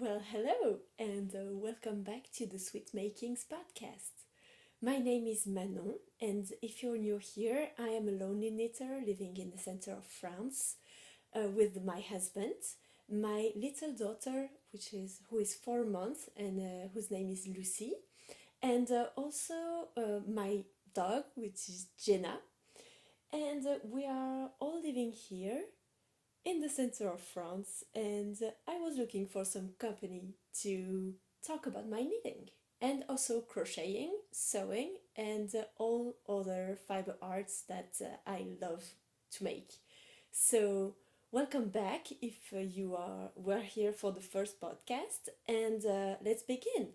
Well, hello, and welcome back to the Sweet Makings podcast. My name is Manon, and if you're new here, I am a lonely knitter living in the center of France with my husband, my little daughter, who is 4 months and whose name is Lucy, and also my dog, which is Jenna, and we are all living here in the center of France, and I was looking for some company to talk about my knitting and also crocheting, sewing, and all other fiber arts that I love to make. So, welcome back if you were here for the first podcast, and let's begin.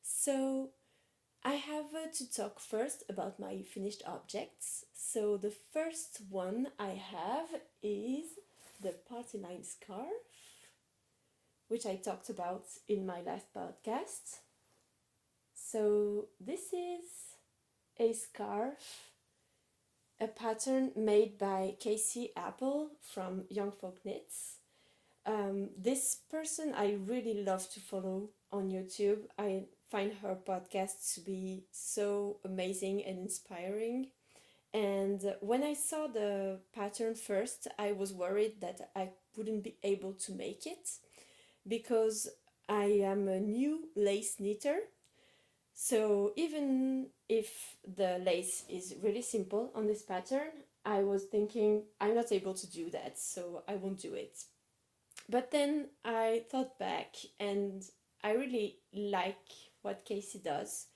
So, I have to talk first about my finished objects. So the first one I have is the party line scarf, which I talked about in my last podcast. So this is a scarf, a pattern made by Casey Apple from Young Folk Knits. This person I really love to follow on YouTube. I find her podcast to be so amazing and inspiring. And when I saw the pattern first, I was worried that I wouldn't be able to make it because I am a new lace knitter. So even if the lace is really simple on this pattern, I was thinking I'm not able to do that, so I won't do it. But then I thought back and I really like what Casey does.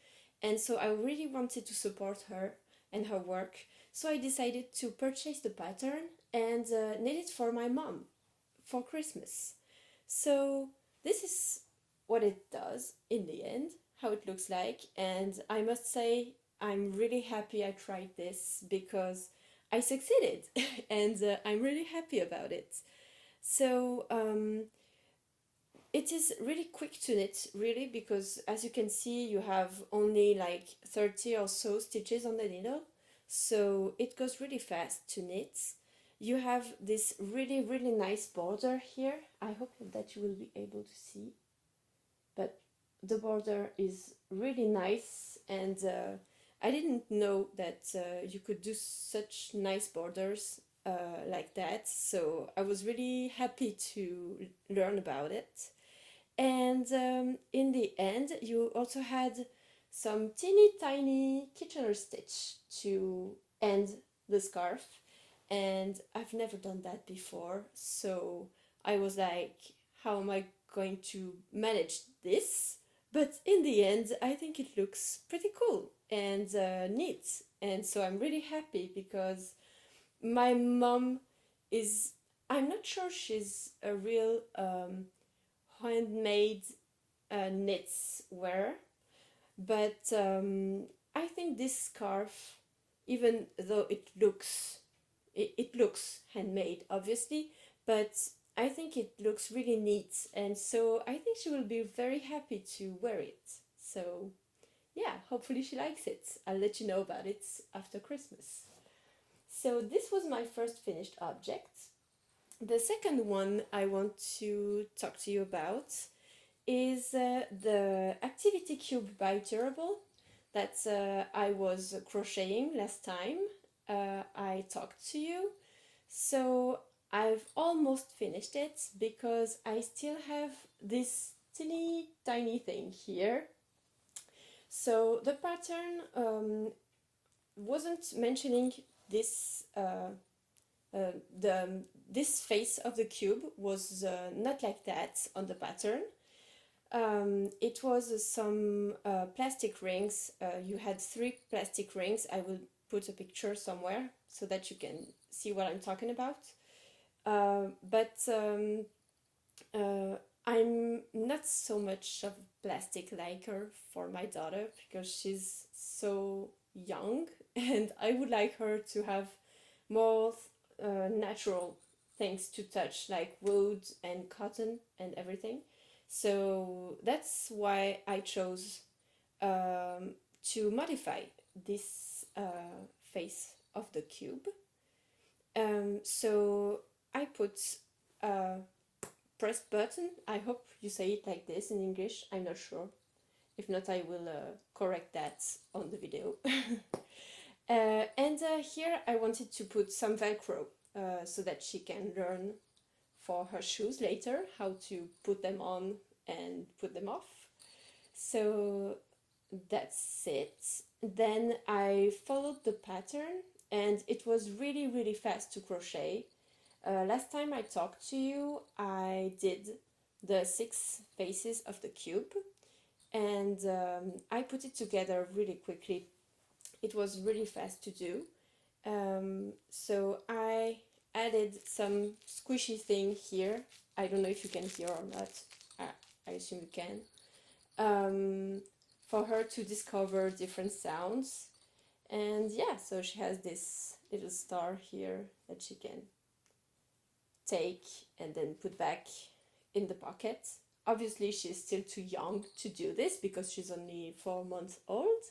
And so I really wanted to support her and her work. So I decided to purchase the pattern and knit it for my mom for Christmas. So this is what it does in the end, how it looks like. And I must say, I'm really happy I tried this because I succeeded and I'm really happy about it. So it is really quick to knit, really, because as you can see, you have only like 30 or so stitches on the needle. So it goes really fast to knit. You have this really nice border here. I hope that you will be able to see. But the border is really nice, and I didn't know that you could do such nice borders like that. So I was really happy to learn about it. And in the end, you also had some teeny tiny Kitchener stitch to end the scarf. And I've never done that before. So I was like, how am I going to manage this? But in the end, I think it looks pretty cool and neat. And so I'm really happy because my mom is, I'm not sure she's a real handmade knits wear, but I think this scarf, even though it looks handmade obviously, but I think it looks really neat, and so I think she will be very happy to wear it. So yeah, hopefully she likes it. I'll let you know about it after Christmas. So this was my first finished object. The second one I want to talk to you about is the Activity Cube by Durable that I was crocheting last time I talked to you. So I've almost finished it because I still have this teeny tiny thing here. So the pattern wasn't mentioning this this face of the cube was not like that on the pattern. It was some plastic rings. You had 3 plastic rings. I will put a picture somewhere so that you can see what I'm talking about. But I'm not so much of a plastic liker for my daughter because she's so young and I would like her to have more natural things to touch, like wood and cotton and everything. So that's why I chose to modify this face of the cube. So I put press button. I hope you say it like this in English. I'm not sure. If not, I will correct that on the video. And here I wanted to put some Velcro so that she can learn for her shoes later how to put them on and put them off. So that's it. Then I followed the pattern and it was really, really fast to crochet. Last time I talked to you, I did the 6 faces of the cube, and I put it together really quickly. It was really fast to do. So I added some squishy thing here. I don't know if you can hear or not. I assume you can. For her to discover different sounds. And yeah, so she has this little star here that she can take and then put back in the pocket. Obviously she's still too young to do this because she's only 4 months old,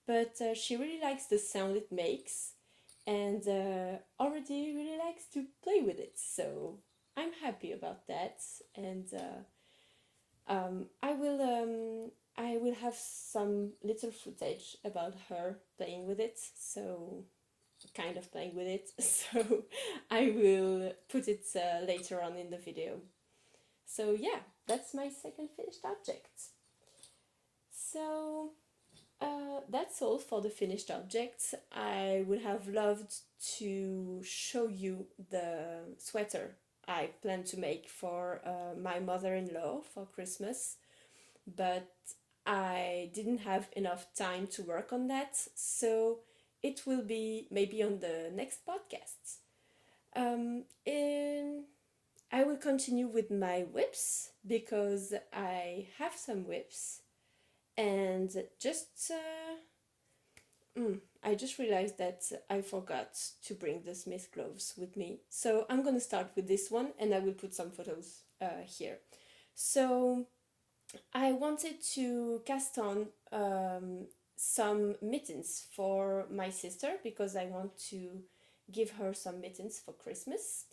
but she really likes the sound it makes and already really likes to play with it, so I'm happy about that. And I will have some little footage about her playing with it, so kind of playing with it, so I will put it later on in the video. So yeah, that's my second finished object. So that's all for the finished objects. I would have loved to show you the sweater I plan to make for my mother-in-law for Christmas, but I didn't have enough time to work on that, so it will be maybe on the next podcast. I will continue with my whips because I have some whips, and I just realized that I forgot to bring the Smith gloves with me. So I'm gonna start with this one and I will put some photos here. So I wanted to cast on some mittens for my sister because I want to give her some mittens for Christmas.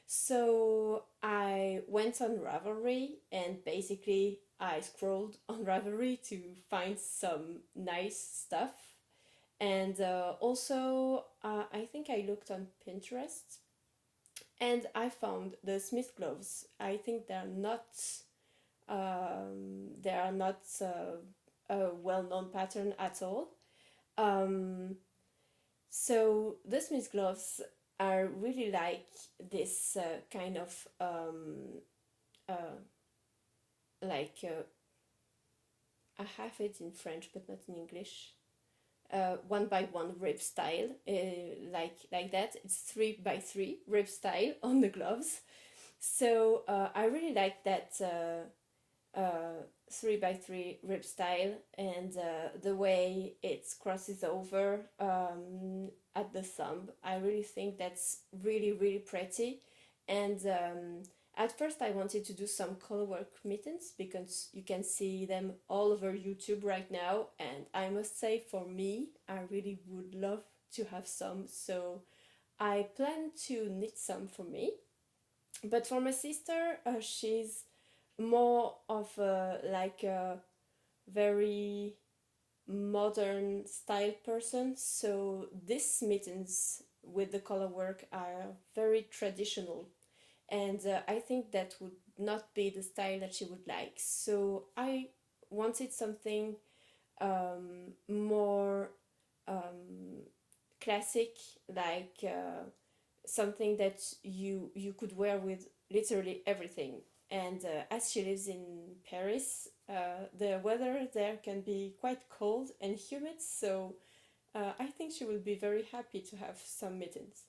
So I went on Ravelry and basically I scrolled on Ravelry to find some nice stuff. And also I think I looked on Pinterest and I found the Smith gloves. I think they're not a well-known pattern at all. So the Smith gloves are really like this kind of I have it in French but not in English. 1x1 rib style, like that. It's 3x3 rib style on the gloves. So I really like that 3x3 rib style, and the way it crosses over at the thumb. I really think that's really, really pretty. And at first I wanted to do some colorwork mittens because you can see them all over YouTube right now, and I must say for me I really would love to have some, so I plan to knit some for me. But for my sister, she's more of a very modern style person, so these mittens with the color work are very traditional, and I think that would not be the style that she would like. So I wanted something more classic, like something that you could wear with literally everything. And as she lives in Paris, the weather there can be quite cold and humid, so I think she will be very happy to have some mittens.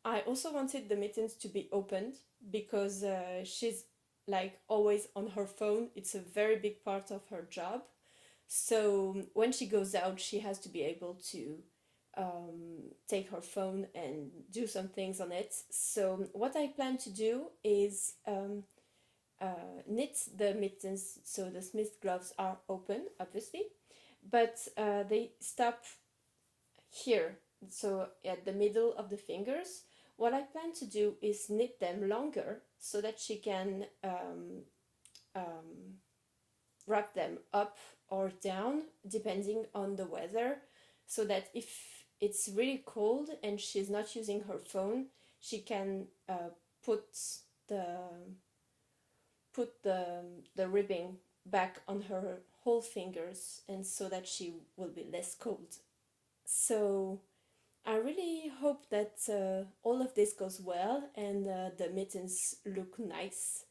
I also wanted the mittens to be opened because she's like always on her phone. It's a very big part of her job. So when she goes out, she has to be able to take her phone and do some things on it. So what I plan to do is knit the mittens so the Smith gloves are open, obviously, but they stop here, so at the middle of the fingers, what I plan to do is knit them longer so that she can um, wrap them up or down depending on the weather, so that if it's really cold and she's not using her phone, she can put the the ribbing back on her whole fingers, and so that she will be less cold. So I really hope that all of this goes well and the mittens look nice.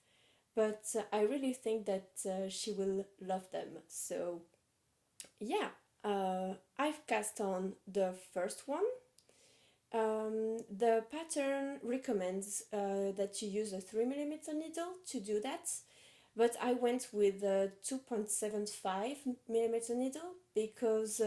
But I really think that she will love them. So yeah, I've cast on the first one. The pattern recommends that you use a 3mm needle to do that, but I went with a 2.75mm needle because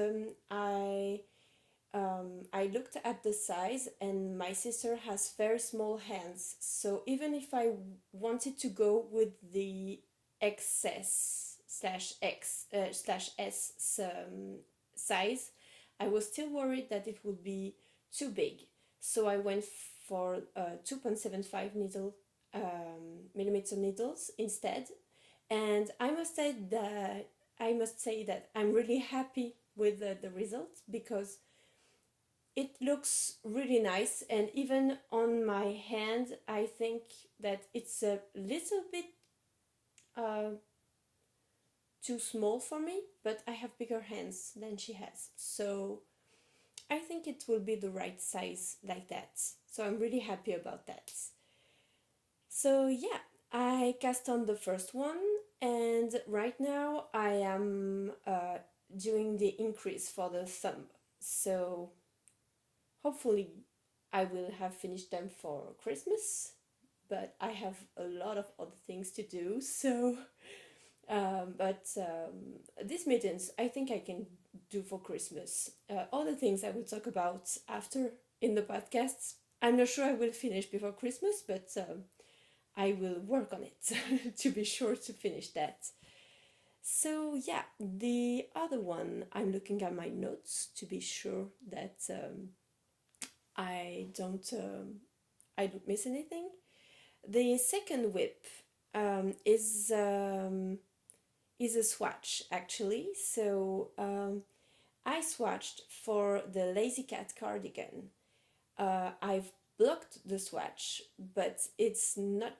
I looked at the size and my sister has very small hands. So even if I wanted to go with the XS slash X slash S size, I was still worried that it would be too big. So I went for 2.75 millimeter needles instead. And I must say that I'm really happy with the result, because it looks really nice, and even on my hand I think that it's a little bit uh, too small for me, but I have bigger hands than she has, so I think it will be the right size like that. So I'm really happy about that. So yeah, I cast on the first one, and right now I am doing the increase for the thumb. So hopefully I will have finished them for Christmas, but I have a lot of other things to do. So these mittens I think I can do for Christmas. Other things I will talk about after in the podcasts. I'm not sure I will finish before Christmas, but I will work on it to be sure to finish that. So yeah, the other one, I'm looking at my notes to be sure that I don't miss anything. The second whip is a swatch actually. So I swatched for the Lazy Cat cardigan. I've blocked the swatch, but it's not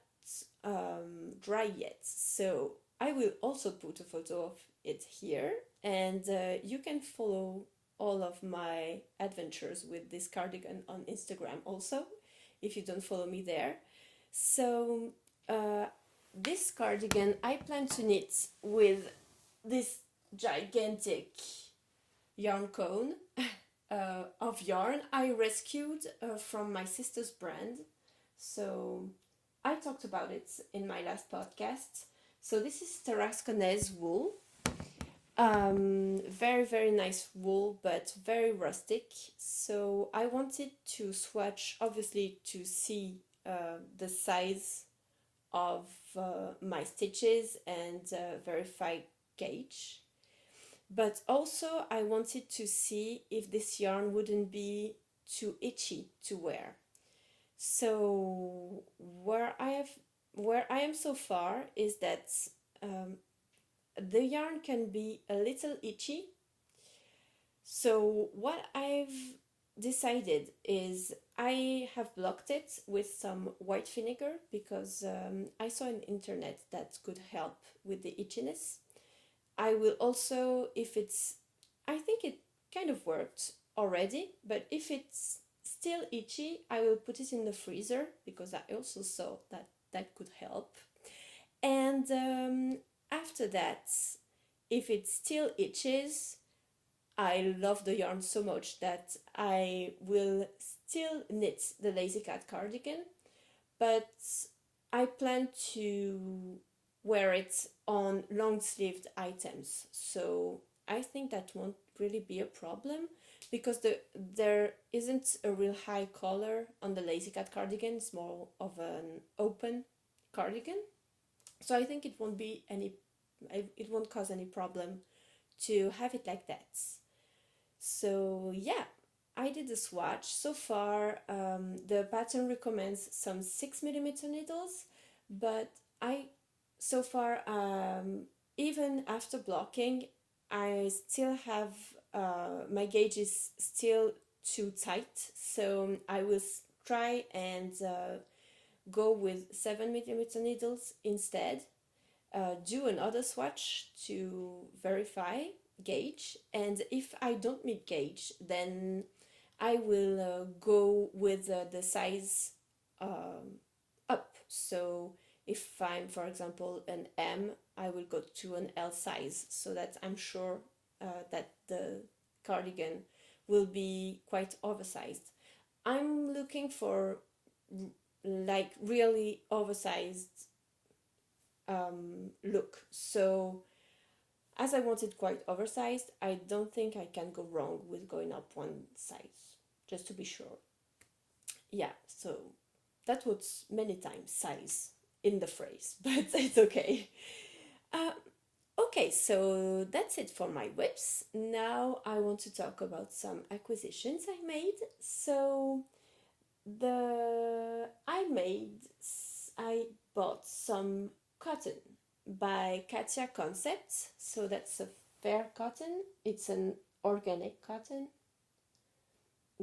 dry yet. So I will also put a photo of it here, and you can follow all of my adventures with this cardigan on Instagram also, if you don't follow me there. So this cardigan I plan to knit with this gigantic yarn cone of yarn I rescued from my sister's brand. So I talked about it in my last podcast. So this is Tarasconese wool. Very, very nice wool, but very rustic. So I wanted to swatch, obviously, to see the size of my stitches and verify gauge. But also I wanted to see if this yarn wouldn't be too itchy to wear. So where I am so far is that the yarn can be a little itchy. So what I've decided is I have blocked it with some white vinegar, because I saw on the internet that could help with the itchiness. I will also, if it's, I think it kind of worked already, but if it's still itchy, I will put it in the freezer, because I also saw that that could help. And after that, if it still itches, I love the yarn so much that I will still knit the Lazy Cat cardigan, but I plan to wear it on long-sleeved items. So I think that won't really be a problem, because there isn't a real high collar on the Lazy Cat cardigan. It's more of an open cardigan. So I think it won't cause any problem to have it like that. So yeah, I did a swatch. So far, the pattern recommends some 6 millimeter needles, but I, so far, even after blocking, I still have, my gauge is still too tight. So I will try and go with 7 millimeter needles instead. Do another swatch to verify gauge, and if I don't meet gauge, then I will go with the size up. So if I'm, for example, an M, I will go to an L size, so that I'm sure that the cardigan will be quite oversized. I'm looking for like really oversized look. So as I want it quite oversized, I don't think I can go wrong with going up one size, just to be sure. Yeah, so that was many times size in the phrase, but it's okay. Uh, okay, so that's it for my whips. Now I want to talk about some acquisitions I made. So the I bought some cotton by Katia Concepts. So that's a fair cotton. It's an organic cotton.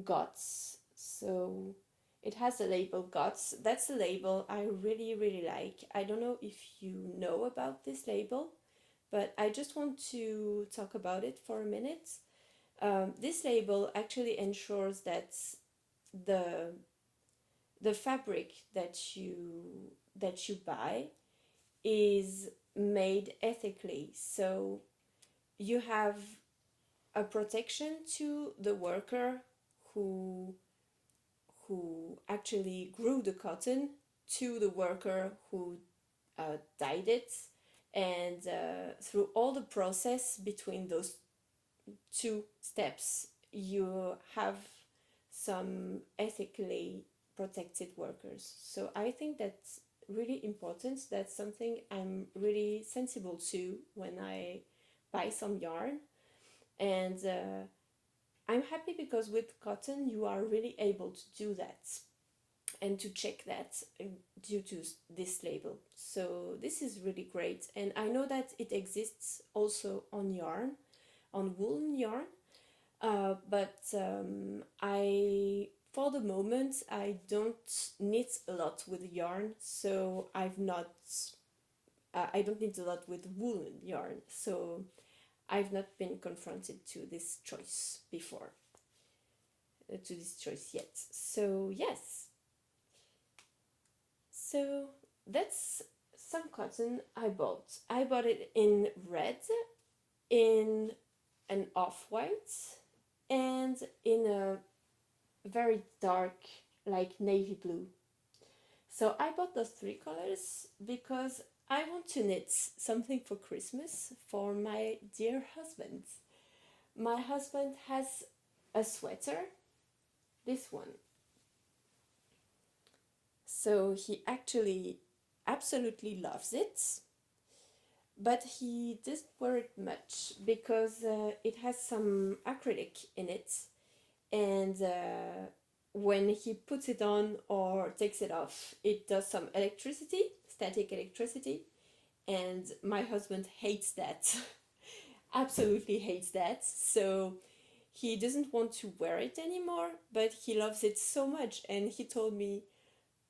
GOTS. So it has the label GOTS. That's a label I really, really like. I don't know if you know about this label, but I just want to talk about it for a minute. This label actually ensures that the the fabric that you buy is made ethically. So you have a protection to the worker who actually grew the cotton, to the worker who dyed it, and through all the process between those two steps, you have some ethically protected workers. So I think that's really important. That's something I'm really sensible to when I buy some yarn. And I'm happy because with cotton you are really able to do that and to check that due to this label. So this is really great. And I know that it exists also on yarn, on woolen yarn. But for the moment, I don't knit a lot with yarn, so I don't knit a lot with woolen yarn, so I've not been confronted to this choice before, to this choice yet. So yes, so that's some cotton I bought. I bought it in red, in an off-white, and in a very dark, like navy blue. So I bought those three colors because I want to knit something for Christmas for my dear husband. My husband has a sweater, this one. So he actually absolutely loves it, but he doesn't wear it much because it has some acrylic in it, and when he puts it on or takes it off, it does some electricity, static electricity, and my husband hates that. Absolutely hates that. So he doesn't want to wear it anymore, but he loves it so much, and he told me,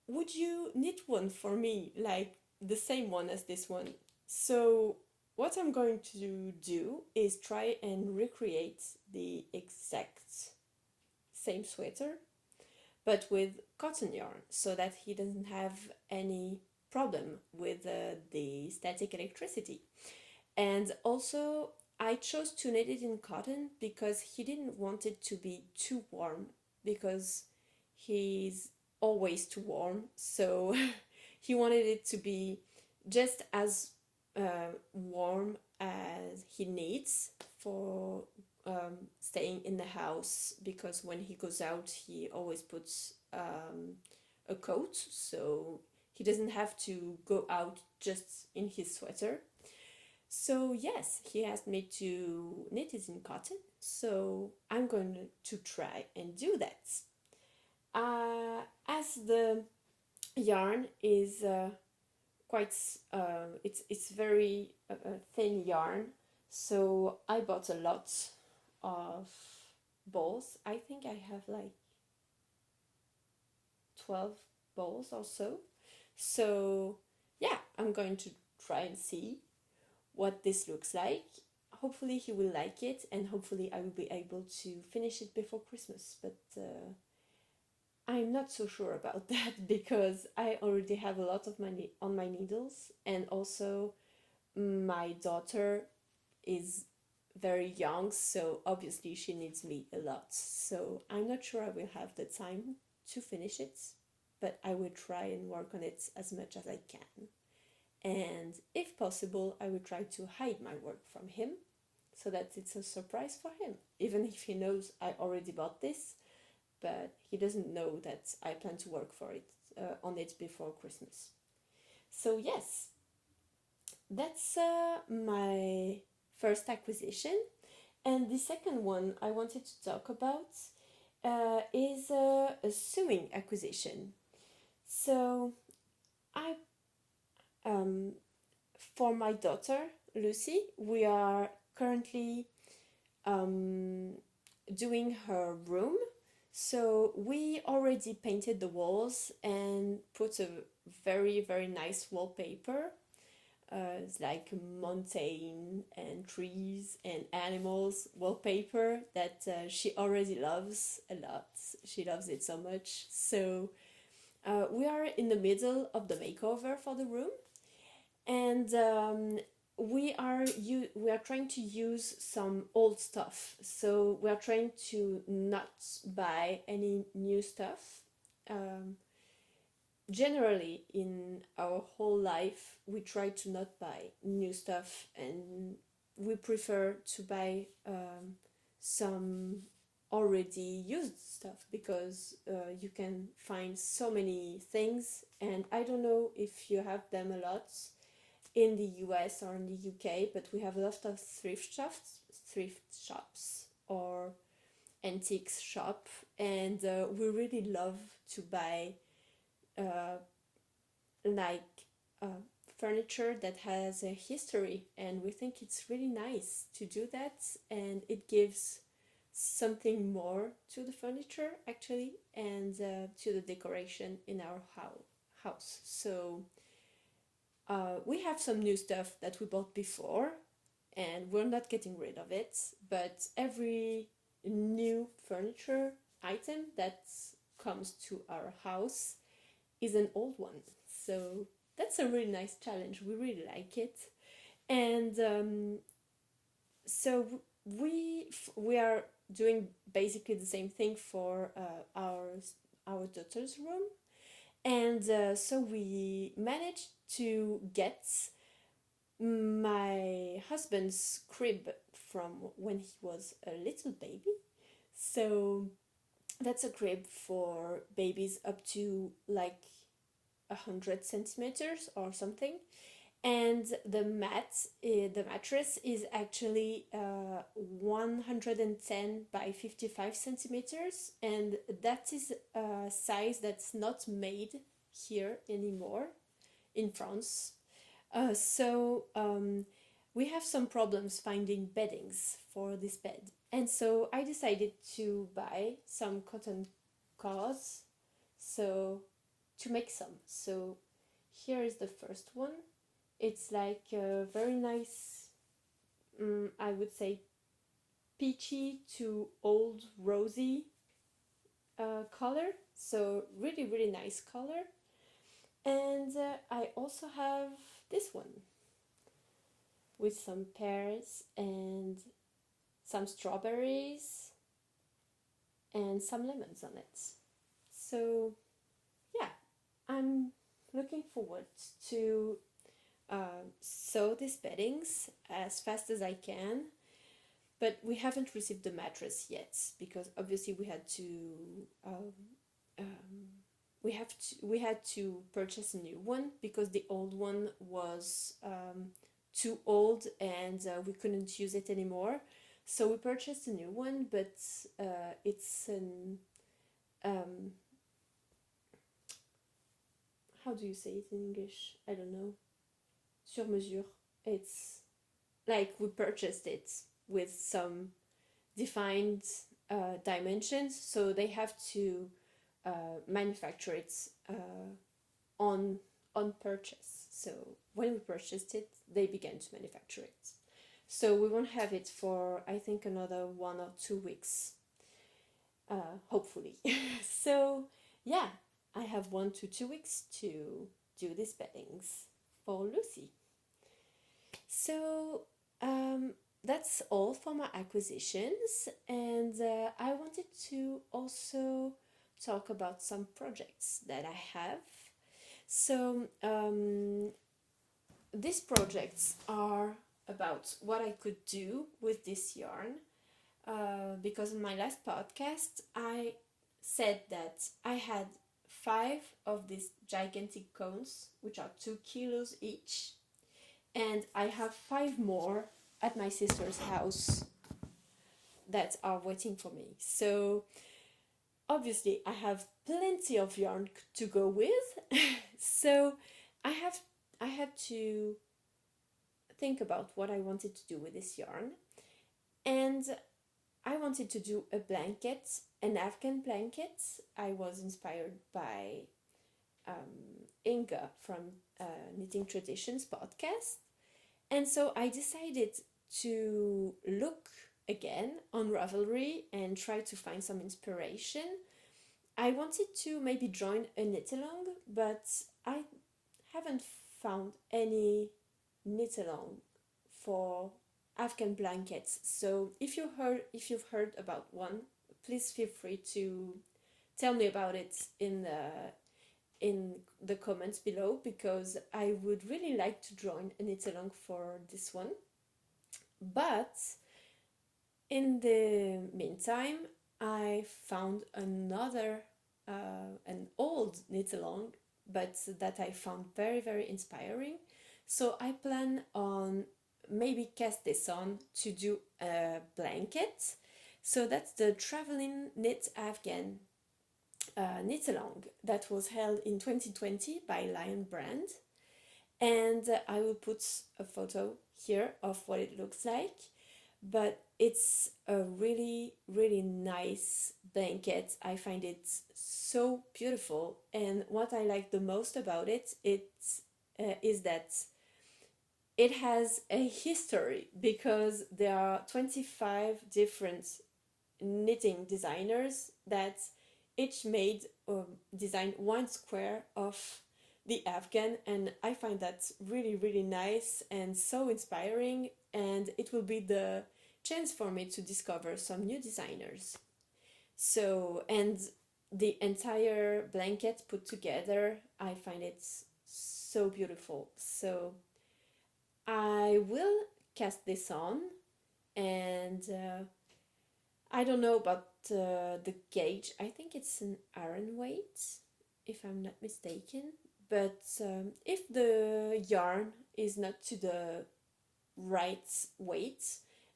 would you knit one for me, like the same one as this one? So what I'm going to do is try and recreate the exact same sweater, but with cotton yarn, so that he doesn't have any problem with the static electricity. And also I chose to knit it in cotton because he didn't want it to be too warm, because he's always too warm, so he wanted it to be just as warm as he needs for staying in the house, because when he goes out he always puts a coat, so he doesn't have to go out just in his sweater. So yes, he asked me to knit it in cotton, so I'm going to try and do that. As the yarn is quite it's very thin yarn, so I bought a lot of balls. I think I have like 12 balls or so. So yeah, I'm going to try and see what this looks like. Hopefully he will like it, and hopefully I will be able to finish it before Christmas, but I'm not so sure about that because I already have a lot of money on my needles, and also my daughter is very young, so obviously she needs me a lot. So I'm not sure I will have the time to finish it, but I will try and work on it as much as I can. And if possible, I will try to hide my work from him so that it's a surprise for him, even if he knows I already bought this, but he doesn't know that I plan to work for it on it before Christmas. So yes, that's my first acquisition. And the second one I wanted to talk about is a sewing acquisition. So I, um, for my daughter Lucy, we are currently um, doing her room. So we already painted the walls and put a very nice wallpaper. It's like mountain and trees and animals wallpaper that she already loves a lot. She loves it so much. So we are in the middle of the makeover for the room, and we are trying to use some old stuff. So we are trying to not buy any new stuff. Um, Generally in our whole life we try to not buy new stuff, and we prefer to buy some already used stuff because you can find so many things, and I don't know if you have them a lot in the US or in the UK, but we have a lot of thrift shops or antiques shop, and we really love to buy uh, like uh, furniture that has a history, and we think it's really nice to do that, and it gives something more to the furniture actually, and to the decoration in our house. So we have some new stuff that we bought before, and we're not getting rid of it, but every new furniture item that comes to our house is an old one. So that's a really nice challenge. We really like it. And so we are doing basically the same thing for our daughter's room, and so we managed to get my husband's crib from when he was a little baby. So that's a crib for babies up to like 100 centimeters or something, and the mattress is actually 110 by 55 centimeters, and that is a size that's not made here anymore in France. So we have some problems finding beddings for this bed, and so I decided to buy some cotton gauze, so to make some. So here is the first one. It's like a very nice, I would say, peachy to old rosy color. So really nice color. And I also have this one with some pears and some strawberries and some lemons on it. So yeah, I'm looking forward to sew these beddings as fast as I can, but we haven't received the mattress yet because obviously we had to we had to purchase a new one because the old one was too old and we couldn't use it anymore. So we purchased a new one, but it's an um, how do you say it in English? I don't know. Sur mesure. It's like we purchased it with some defined dimensions, so they have to manufacture it on purchase. So when we purchased it, they began to manufacture it. So we won't have it for I think another 1 or 2 weeks, hopefully. So yeah, I have 1 to 2 weeks to do these beddings for Lucy. So that's all for my acquisitions, and I wanted to also talk about some projects that I have. So these projects are about what I could do with this yarn, because in my last podcast I said that I had 5 of these gigantic cones, which are 2 kilos each, and I have 5 more at my sister's house that are waiting for me. So obviously I have plenty of yarn to go with. So I had to think about what I wanted to do with this yarn, and I wanted to do a blanket, an Afghan blanket. I was inspired by Inga from Knitting Traditions podcast, and so I decided to look again on Ravelry and try to find some inspiration. I wanted to maybe join a knit along, but I haven't found any knit along for Afghan blankets. So if you've heard about one, please feel free to tell me about it in the comments below, because I would really like to join a knit along for this one. But in the meantime, I found another an old knit along, but that I found very, very inspiring. So I plan on maybe cast this on to do a blanket. So that's the Traveling Knit Afghan knit along that was held in 2020 by Lion Brand, and I will put a photo here of what it looks like. But it's a really, really nice blanket. I find it so beautiful, and what I like the most about it is that it has a history, because there are 25 different knitting designers that each made designed one square of the Afghan, and I find that really, really nice and so inspiring, and it will be the chance for me to discover some new designers. So, and the entire blanket put together, I find it so beautiful. So I will cast this on, and I don't know about the gauge. I think it's an iron weight, if I'm not mistaken. But if the yarn is not to the right weight,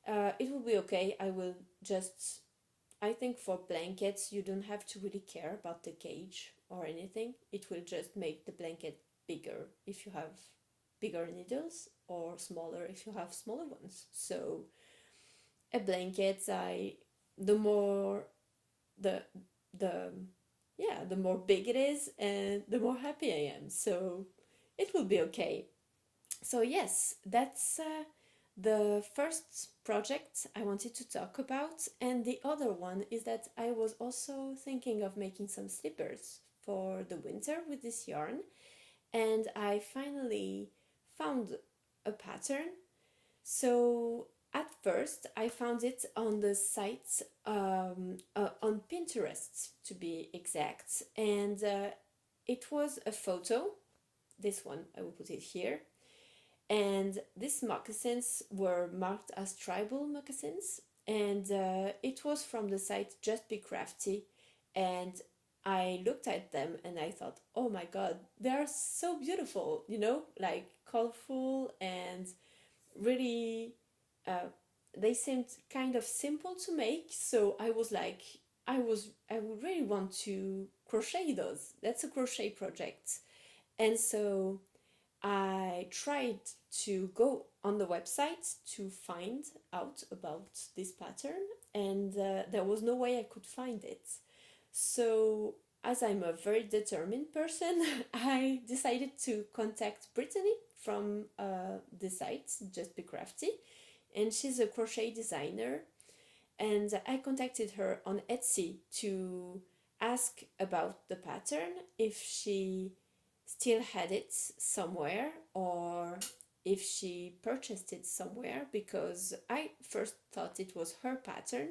it will be okay. I will just, I think for blankets, you don't have to really care about the gauge or anything. It will just make the blanket bigger if you have bigger needles, or smaller if you have smaller ones. So a blanket, the more the the more big it is, and the more happy I am. So it will be okay. So yes, that's the first project I wanted to talk about. And the other one is that I was also thinking of making some slippers for the winter with this yarn, and I finally found a pattern. So at first I found it on the site, on Pinterest to be exact, and it was a photo. This one, I will put it here. And these moccasins were marked as tribal moccasins, and it was from the site Just Be Crafty. And I looked at them and I thought, oh my god, they are so beautiful, like colorful, and really, uh, they seemed kind of simple to make. So I was like, I would really want to crochet those. That's a crochet project. And so I tried to go on the website to find out about this pattern, and there was no way I could find it. So, as I'm a very determined person, I decided to contact Brittany from the site, Just Be Crafty, and she's a crochet designer. And I contacted her on Etsy to ask about the pattern, if she still had it somewhere or if she purchased it somewhere, because I first thought it was her pattern.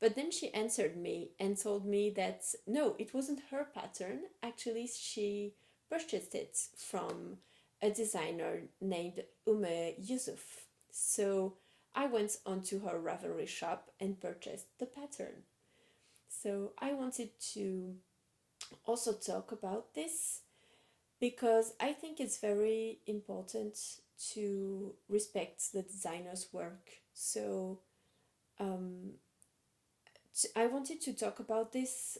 But then she answered me and told me that no, it wasn't her pattern. Actually, she purchased it from a designer named Yusuf. So I went onto her Ravelry shop and purchased the pattern. So I wanted to also talk about this because I think it's very important to respect the designer's work. So um, I wanted to talk about this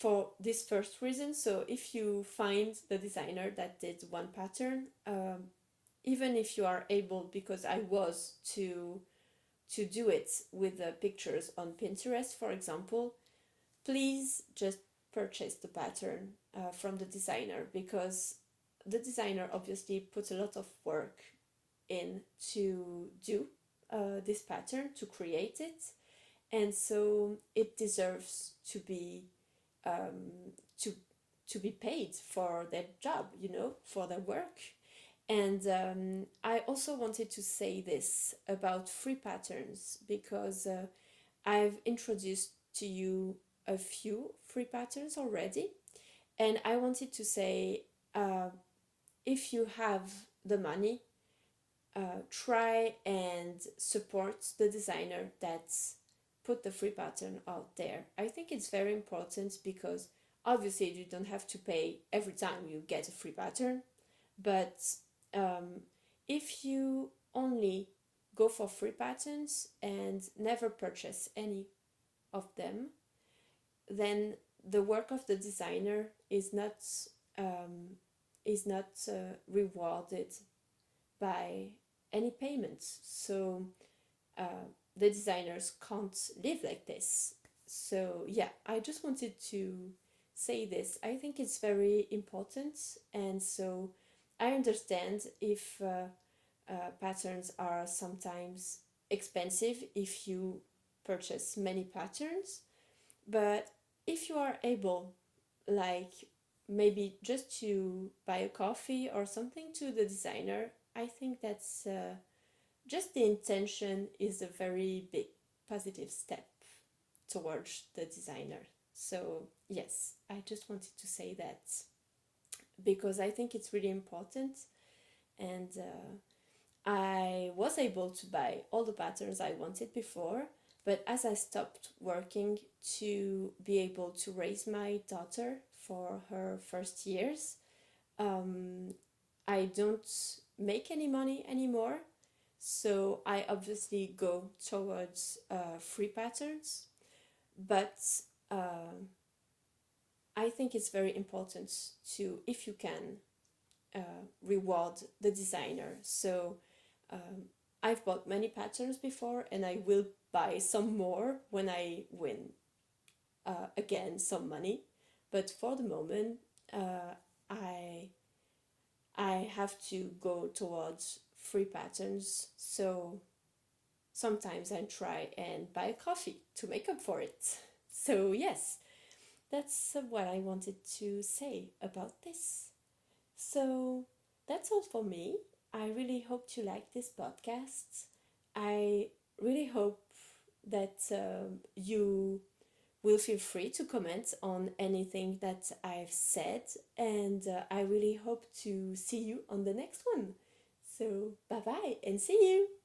for this first reason. So if you find the designer that did one pattern, even if you are able, because I was to do it with the pictures on Pinterest, for example, please just purchase the pattern from the designer, because the designer obviously put a lot of work in to do this pattern, to create it, and so it deserves to be to be paid for their job, for their work. And I also wanted to say this about free patterns, because I've introduced to you a few free patterns already, and I wanted to say, if you have the money, try and support the designer that put the free pattern out there. I think it's very important, because obviously you don't have to pay every time you get a free pattern, but if you only go for free patterns and never purchase any of them, then the work of the designer is not rewarded by any payments. So the designers can't live like this. So yeah, I just wanted to say this. I think it's very important, and so I understand if patterns are sometimes expensive if you purchase many patterns, but if you are able, like maybe just to buy a coffee or something to the designer, I think that's just the intention is a very big positive step towards the designer. So yes, I just wanted to say that, because I think it's really important, and I was able to buy all the patterns I wanted before, but as I stopped working to be able to raise my daughter for her first years, I don't make any money anymore. So I obviously go towards free patterns, but I think it's very important to, if you can, reward the designer. So I've bought many patterns before, and I will buy some more when I win again some money. But for the moment, I have to go towards free patterns. So sometimes I try and buy coffee to make up for it. So yes, that's what I wanted to say about this. So that's all for me. I really hope you like this podcast. I really hope that you will feel free to comment on anything that I've said, and I really hope to see you on the next one. So bye bye and see you!